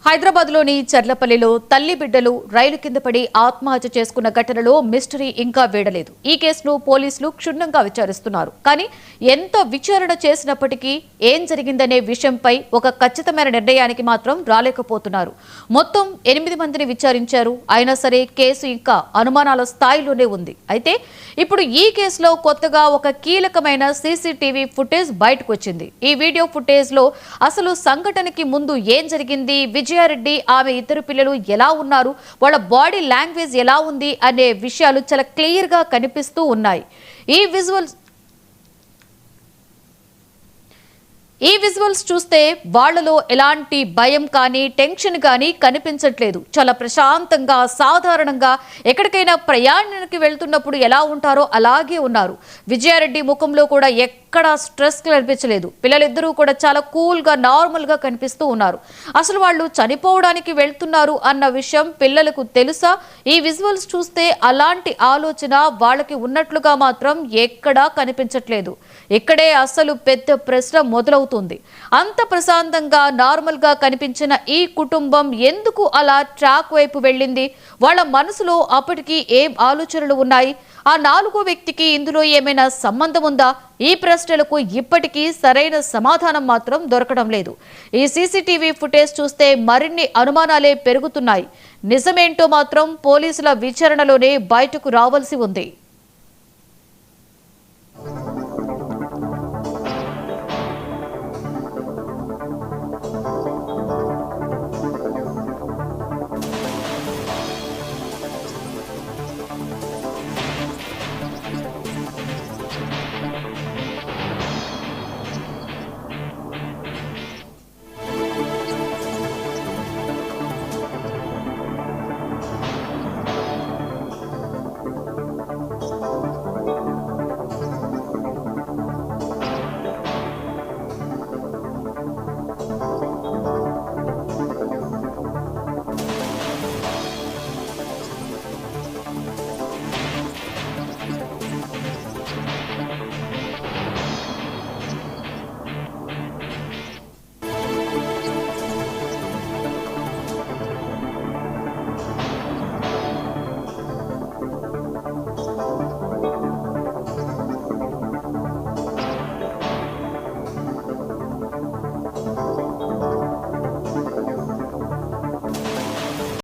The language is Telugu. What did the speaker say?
హైదరాబాద్లోని చర్లపల్లిలో తల్లి బిడ్డలు రైలు కింద పడి ఆత్మహత్య చేసుకున్న ఘటనలో మిస్టరీ ఇంకా వీడలేదు. ఈ కేసును పోలీసులు క్షుణ్ణంగా విచారిస్తున్నారు. కానీ ఎంత విచారణ చేసినప్పటికీ ఏం జరిగిందనే విషయంపై ఒక ఖచ్చితమైన నిర్ణయానికి మాత్రం రాలేకపోతున్నారు. మొత్తం 8 మందిని విచారించారు. అయినా సరే కేసు ఇంకా అనుమానాల స్థాయిలోనే ఉంది. అయితే ఇప్పుడు ఈ కేసులో కొత్తగా ఒక కీలకమైన సీసీటీవీ ఫుటేజ్ బయటకు వచ్చింది. ఈ వీడియో ఫుటేజ్ లో అసలు సంఘటనకి ముందు ఏం జరిగింది, విజయారెడ్డి ఆమె ఇద్దరు పిల్లలు ఎలా ఉన్నారు, వాళ్ళ బాడీ లాంగ్వేజ్ ఎలా ఉంది అనే విషయాలు చాలా క్లియర్ గా కనిపిస్తూ ఉన్నాయి. ఈ విజువల్స్ చూస్తే వాళ్లలో ఎలాంటి భయం కానీ టెన్షన్ కానీ కనిపించట్లేదు. చాలా ప్రశాంతంగా సాధారణంగా ఎక్కడికైనా ప్రయాణానికి వెళ్తున్నప్పుడు ఎలా ఉంటారో అలాగే ఉన్నారు. విజయారెడ్డి ముఖంలో కూడా ఎక్కడా స్ట్రెస్ కనిపించలేదు. పిల్లలిద్దరూ కూడా చాలా కూల్ గా నార్మల్ గా కనిపిస్తూ ఉన్నారు. అసలు వాళ్ళు చనిపోవడానికి వెళ్తున్నారు అన్న విషయం పిల్లలకు తెలుసా? ఈ విజువల్స్ చూస్తే అలాంటి ఆలోచన వాళ్ళకి ఉన్నట్లుగా మాత్రం ఎక్కడా కనిపించట్లేదు. ఇక్కడే అసలు పెద్ద ప్రశ్న మొదలవుతుంది. అంత ప్రశాంతంగా నార్మల్ గా కనిపించిన ఈ కుటుంబం ఎందుకు అలా ట్రాక్ వైపు వెళ్ళింది? వాళ్ళ మనసులో అప్పటికి ఏం ఆలోచనలు ఉన్నాయి? ఆ 4వ వ్యక్తికి ఇందులో ఏమైనా సంబంధం ఉందా? ఈ ప్రశ్నలకు ఇప్పటికీ సరైన సమాధానం మాత్రం దొరకడం లేదు. ఈ సీసీటీవీ ఫుటేజ్ చూస్తే మరిన్ని అనుమానాలే పెరుగుతున్నాయి. నిజమేంటో మాత్రం పోలీసుల విచారణలోనే బయటకు రావాల్సి ఉంది.